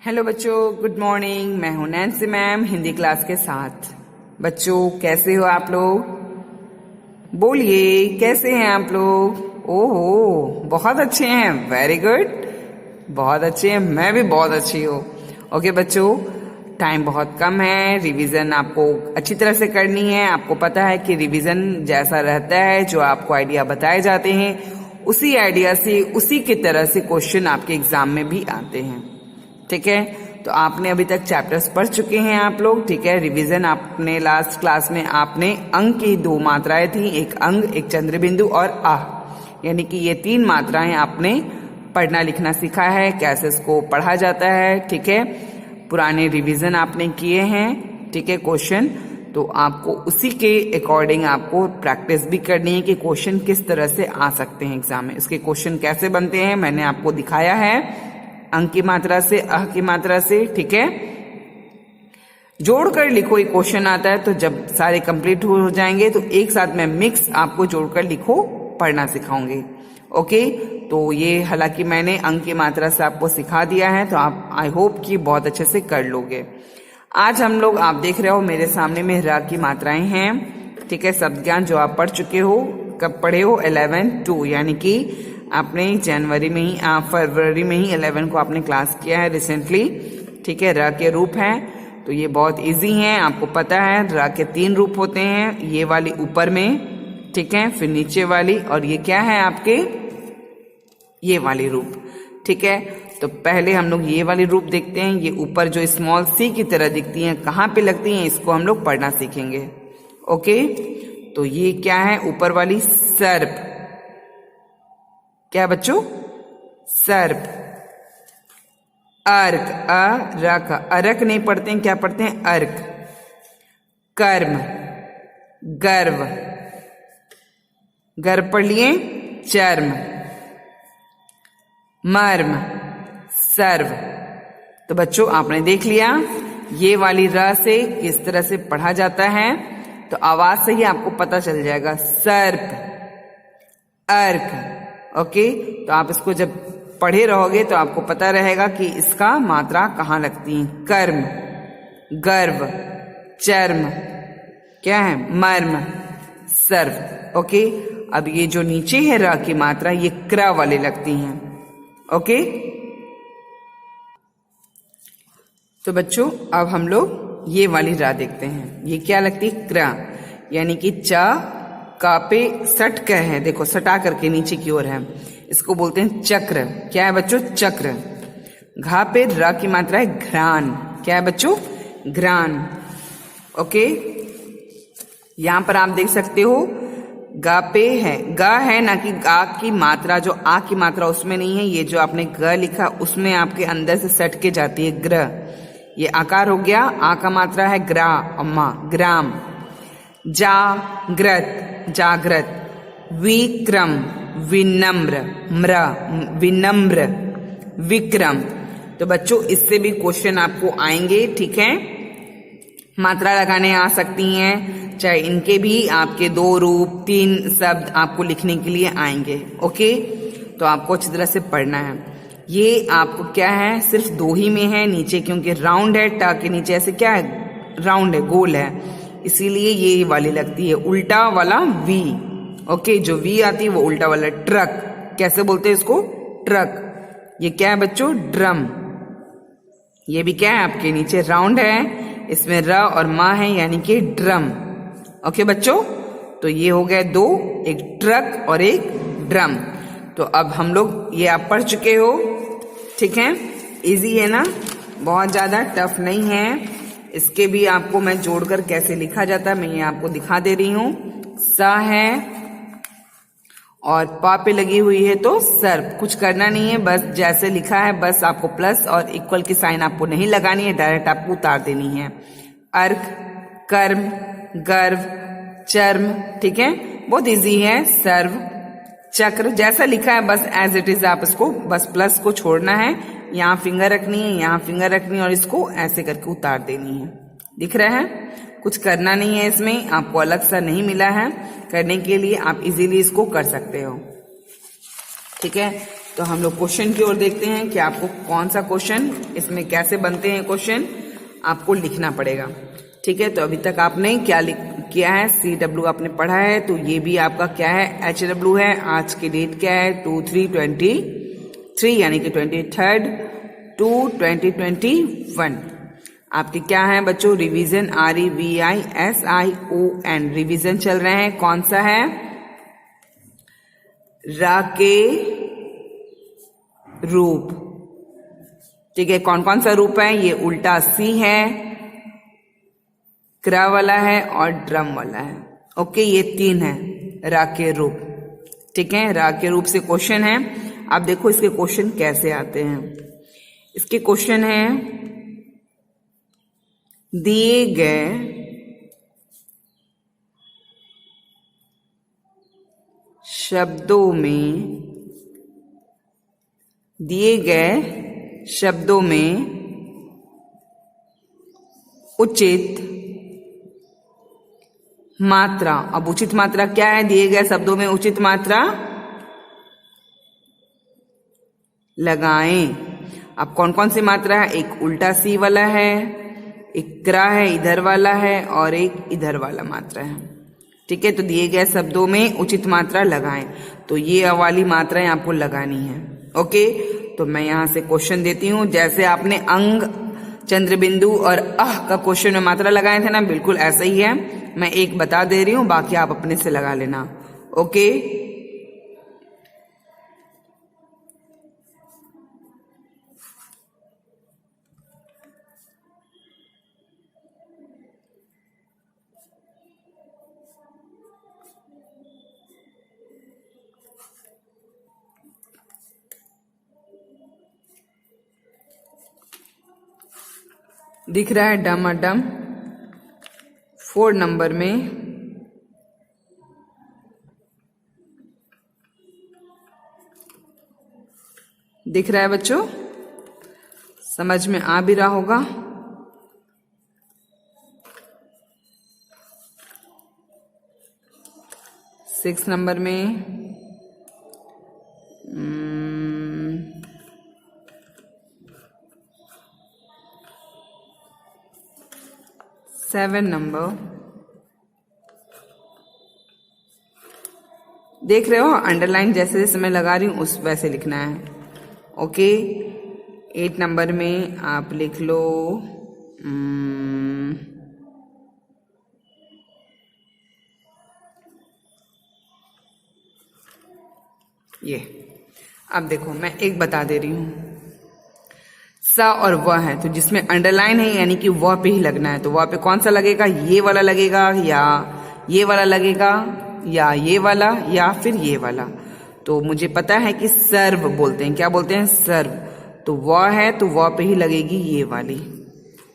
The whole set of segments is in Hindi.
हेलो बच्चों, गुड मॉर्निंग। मैं हूं नैन्सी मैम हिंदी क्लास के साथ। बच्चों कैसे हो आप लोग? बोलिए कैसे हैं आप लोग? ओहो बहुत अच्छे हैं, वेरी गुड, बहुत अच्छे हैं। मैं भी बहुत अच्छी हूँ। ओके बच्चों, टाइम बहुत कम है, रिवीजन आपको अच्छी तरह से करनी है। आपको पता है कि रिवीजन जैसा रहता है, जो आपको आइडिया बताए जाते हैं उसी आइडिया से उसी की तरह से क्वेश्चन आपके एग्जाम में भी आते हैं। ठीक है, तो आपने अभी तक चैप्टर्स पढ़ चुके हैं आप लोग। ठीक है, रिवीजन आपने लास्ट क्लास में आपने अंग की 2 मात्राएं थी, एक अंग, एक चंद्रबिंदु और आह, यानी कि ये 3 मात्राएं आपने पढ़ना लिखना सीखा है, कैसे इसको पढ़ा जाता है। ठीक है, पुराने रिवीजन आपने किए हैं। ठीक है, क्वेश्चन तो आपको उसी के अकॉर्डिंग आपको प्रैक्टिस भी करनी है कि क्वेश्चन किस तरह से आ सकते हैं एग्जाम में। इसके क्वेश्चन कैसे बनते हैं मैंने आपको दिखाया है, अंक की मात्रा से, अह की मात्रा से। ठीक है, जोड़कर लिखो एक क्वेश्चन आता है, तो जब सारे कंप्लीट हो जाएंगे तो एक साथ में मिक्स आपको जोड़कर लिखो पढ़ना सिखाऊंगी। ओके, तो ये हालांकि मैंने अंक की मात्रा से आपको सिखा दिया है, तो आप आई होप कि बहुत अच्छे से कर लोगे। आज हम लोग, आप देख रहे हो मेरे सामने में र की मात्राएं हैं। ठीक है, शब्द ज्ञान जो आप पढ़ चुके हो, कब पढ़े हो? 11/2, यानी कि आपने फरवरी में ही 11 को आपने क्लास किया है रिसेंटली। ठीक है, र के रूप हैं तो ये बहुत इजी हैं, आपको पता है। र के 3 रूप होते हैं, ये वाली ऊपर में, ठीक है, फिर नीचे वाली, और ये क्या है आपके, ये वाली रूप। ठीक है, तो पहले हम लोग ये वाली रूप देखते हैं। ये ऊपर जो स्मॉल सी की तरह दिखती हैं, कहाँ पे लगती हैं, इसको हम लोग पढ़ना सीखेंगे। ओके, तो ये क्या है ऊपर वाली? सर्प। क्या बच्चों? सर्प। अर्क, अरक, अरक नहीं पढ़ते हैं, क्या पढ़ते हैं? अर्क। कर्म, गर्व, गर्व पढ़ लिए। चर्म, मर्म, सर्व। तो बच्चों आपने देख लिया ये वाली र से किस तरह से पढ़ा जाता है, तो आवाज से ही आपको पता चल जाएगा। सर्प, अर्क। ओके, तो आप इसको जब पढ़े रहोगे तो आपको पता रहेगा कि इसका मात्रा कहाँ लगती है। कर्म, गर्व, चर्म, क्या है? मर्म, सर्व। ओके, अब ये जो नीचे है र की मात्रा, ये क्र वाले लगती हैं। ओके, तो बच्चों अब हम लोग ये वाली रा देखते हैं। ये क्या लगती है? क्र, यानी कि च का पे सट क है, देखो सटा करके नीचे की ओर है, इसको बोलते हैं चक्र। क्या है बच्चों? चक्र। घा पे र की मात्रा है घ्राण। क्या है बच्चों? घ्राण। ओके, यहां पर आप देख सकते हो गा पे है, गा है ना कि गा की मात्रा, जो आ की मात्रा उसमें नहीं है। ये जो आपने ग लिखा उसमें आपके अंदर से सट के जाती है ग्र। ये आकार हो गया, आ का मात्रा है ग्रा, अम्मा, ग्राम। जागृत, जागृत। विक्रम, विनम्र, म्र, विनम्र, विक्रम। तो बच्चों इससे भी क्वेश्चन आपको आएंगे। ठीक है, मात्रा लगाने आ सकती हैं, चाहे इनके भी आपके 2 रूप 3 शब्द आपको लिखने के लिए आएंगे। ओके, तो आपको अच्छी तरह से पढ़ना है। ये आपको क्या है, सिर्फ 2 ही में है नीचे, क्योंकि राउंड है, टा के नीचे ऐसे क्या है, राउंड है, गोल है, इसीलिए ये वाली लगती है। उल्टा वाला वी। ओके, जो वी आती है वो उल्टा वाला। ट्रक, कैसे बोलते हैं इसको? ट्रक। ये क्या है बच्चों? ड्रम। ये भी क्या है आपके नीचे राउंड है, इसमें र और मा है, यानी कि ड्रम। ओके बच्चों, तो ये हो गया 2, एक ट्रक और एक ड्रम। तो अब हम लोग, ये आप पढ़ चुके हो। ठीक है, इजी है ना, बहुत ज्यादा टफ नहीं है। इसके भी आपको मैं जोड़कर कैसे लिखा जाता है मैं ये आपको दिखा दे रही हूं। सा है और पा पे लगी हुई है तो सर्प। कुछ करना नहीं है, बस जैसे लिखा है बस आपको प्लस और इक्वल की साइन आपको नहीं लगानी है, डायरेक्ट आपको उतार देनी है। अर्क, कर्म, गर्व, चर्म। ठीक है, बहुत इजी है। सर्व, चक्र, जैसा लिखा है बस एज इट इज आप इसको बस प्लस को छोड़ना है, यहाँ फिंगर रखनी है, यहाँ फिंगर रखनी है और इसको ऐसे करके उतार देनी है। दिख रहा है? कुछ करना नहीं है इसमें, आपको अलग सा नहीं मिला है करने के लिए, आप इजीली इसको कर सकते हो। ठीक है, तो हम लोग क्वेश्चन की ओर देखते हैं कि आपको कौन सा क्वेश्चन, इसमें कैसे बनते हैं क्वेश्चन, आपको लिखना पड़ेगा। ठीक है, तो अभी तक आपने क्या किया है, CW आपने पढ़ा है, तो ये भी आपका क्या है, HW है। आज की डेट क्या है, 2/3/23 यानी कि 23/2/2021। आपके क्या है बच्चों, रिवीजन, REVISION रिवीजन चल रहे हैं। कौन सा है, रा के रूप। ठीक है, कौन कौन सा रूप है, ये उल्टा सी है, क्रा वाला है और ड्रम वाला है। ओके, ये 3 है रा के रूप। ठीक है, रा के रूप से क्वेश्चन है। अब देखो इसके क्वेश्चन कैसे आते हैं। इसके क्वेश्चन है, दिए गए शब्दों में उचित मात्रा। अब उचित मात्रा क्या है, दिए गए शब्दों में उचित मात्रा लगाएं। अब कौन कौन सी मात्रा है, एक उल्टा सी वाला है, एक क्रा है इधर वाला है और एक इधर वाला मात्रा है। ठीक है, तो दिए गए शब्दों में उचित मात्रा लगाएं, तो ये वाली मात्राएं आपको लगानी है। ओके, तो मैं यहां से क्वेश्चन देती हूं। जैसे आपने अंग, चंद्रबिंदु और का क्वेश्चन में मात्रा लगाए थे ना, बिल्कुल ऐसा ही है। मैं एक बता दे रही हूं, बाकी आप अपने से लगा लेना। ओके, दिख रहा है डमाडम 4 नंबर में दिख रहा है बच्चों, समझ में आ भी रहा होगा। सिक्स नंबर में 7 नंबर देख रहे हो, अंडरलाइन जैसे जैसे मैं लगा रही हूं उस वैसे लिखना है। ओके, 8 नंबर में आप लिख लो ये। अब देखो मैं एक बता दे रही हूं, सा और वह है, तो जिसमें अंडरलाइन है यानी कि वह पे ही लगना है। तो वह पे कौन सा लगेगा, ये वाला लगेगा या ये वाला लगेगा या ये वाला या फिर ये वाला। तो मुझे पता है कि सर्व बोलते हैं, क्या बोलते हैं, सर्व। तो वह है तो वह पे ही लगेगी ये वाली।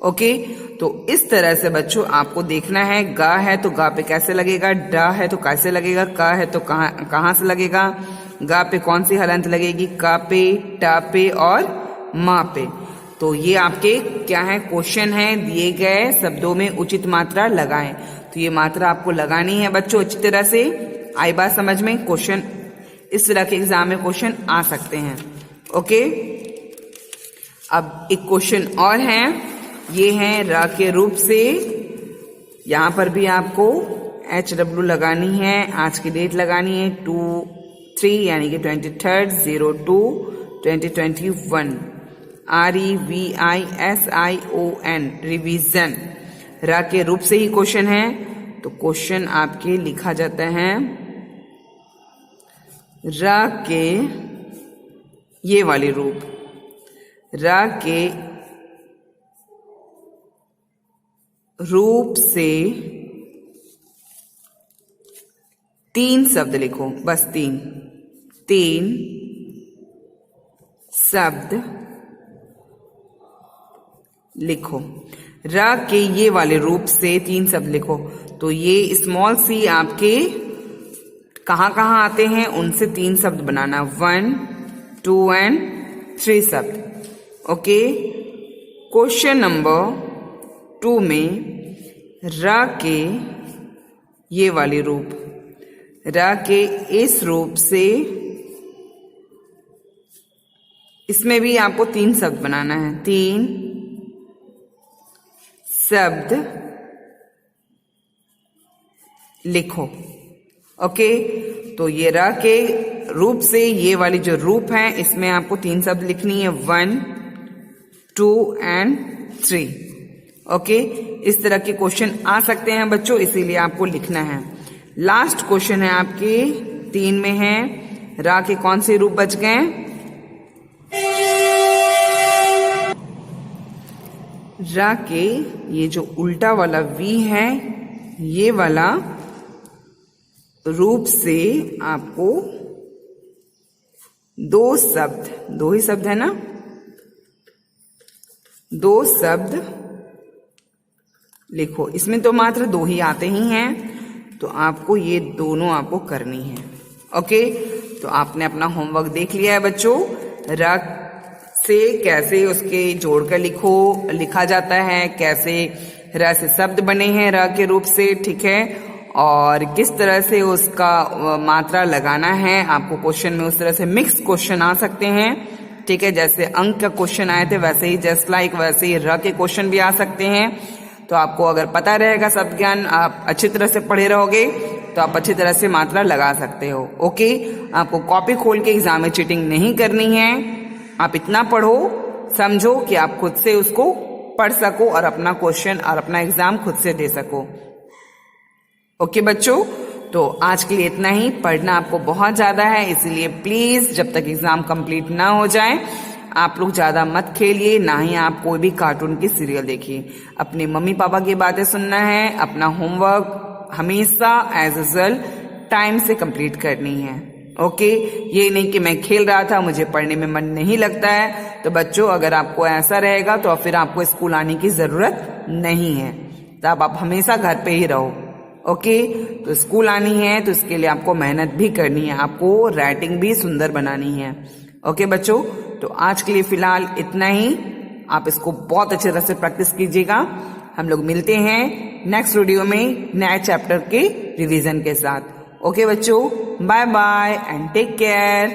ओके, तो इस तरह से बच्चों आपको देखना है। गा है तो गा पे कैसे लगेगा, डा है तो कैसे लगेगा, का है तो कहां से लगेगा, गा पे कौन सी हलंत लगेगी, का पे, टा पे और मा पे। तो ये आपके क्या है, क्वेश्चन है, दिए गए शब्दों में उचित मात्रा लगाएं। तो ये मात्रा आपको लगानी है बच्चों अच्छी तरह से। आई बात समझ में, क्वेश्चन इस तरह के एग्जाम में क्वेश्चन आ सकते हैं। ओके, अब एक क्वेश्चन और है, ये है रा के रूप से। यहां पर भी आपको HW लगानी है, आज की डेट लगानी है 2/3 यानी कि 23/02/2021। REVISION रिवीजन, रा के रूप से ही क्वेश्चन है। तो क्वेश्चन आपके लिखा जाता है, रा के ये वाली रूप, रा के रूप से 3 शब्द लिखो, बस 3 शब्द लिखो। रा के ये वाले रूप से 3 शब्द लिखो। तो ये स्मॉल सी आपके कहां कहां आते हैं, उनसे 3 शब्द बनाना, 1, 2 एंड 3 शब्द। ओके, क्वेश्चन नंबर 2 में रा के ये वाली रूप, रा के इस रूप से इसमें भी आपको 3 शब्द बनाना है, 3 शब्द लिखो। ओके, तो ये र के रूप से ये वाली जो रूप है इसमें आपको 3 शब्द लिखनी है, 1, 2 एंड 3। ओके, इस तरह के क्वेश्चन आ सकते हैं बच्चों, इसीलिए आपको लिखना है। लास्ट क्वेश्चन है आपके 3 में है, रा के कौन से रूप बच गए? रा के ये जो उल्टा वाला वी है, ये वाला रूप से आपको 2 ही शब्द है ना, 2 शब्द लिखो। इसमें तो मात्र 2 ही आते ही हैं, तो आपको ये दोनों आपको करनी है। ओके, तो आपने अपना होमवर्क देख लिया है बच्चों। र से कैसे उसके जोड़कर लिखा जाता है, कैसे र से शब्द बने हैं र के रूप से, ठीक है, और किस तरह से उसका मात्रा लगाना है। आपको क्वेश्चन में उस तरह से मिक्स क्वेश्चन आ सकते हैं, ठीक है, जैसे अंक का क्वेश्चन आए थे वैसे ही, जस्ट लाइक वैसे ही र के क्वेश्चन भी आ सकते हैं। तो आपको अगर पता रहेगा शब्द ज्ञान, आप अच्छी तरह से पढ़े रहोगे तो आप अच्छी तरह से मात्रा लगा सकते हो। ओके, आपको कॉपी खोल के एग्जाम में चीटिंग नहीं करनी है। आप इतना पढ़ो, समझो कि आप खुद से उसको पढ़ सको और अपना क्वेश्चन और अपना एग्जाम खुद से दे सको। ओके बच्चों, तो आज के लिए इतना ही। पढ़ना आपको बहुत ज्यादा है, इसीलिए प्लीज जब तक एग्जाम कंप्लीट ना हो जाए आप लोग ज्यादा मत खेलिए, ना ही आप कोई भी कार्टून की सीरियल देखिए। अपने मम्मी पापा की बातें सुनना है, अपना होमवर्क हमेशा एज यूजुअल टाइम से कंप्लीट करनी है। ओके, ये नहीं कि मैं खेल रहा था मुझे पढ़ने में मन नहीं लगता है। तो बच्चों अगर आपको ऐसा रहेगा तो फिर आपको स्कूल आने की जरूरत नहीं है, तब आप हमेशा घर पे ही रहो। ओके, तो स्कूल आनी है तो इसके लिए आपको मेहनत भी करनी है, आपको राइटिंग भी सुंदर बनानी है। ओके बच्चों, तो आज के लिए फिलहाल इतना ही। आप इसको बहुत अच्छे तरह से प्रैक्टिस कीजिएगा। हम लोग मिलते हैं नेक्स्ट वीडियो में नए चैप्टर के रिवीजन के साथ। ओके बच्चों, bye bye and take care.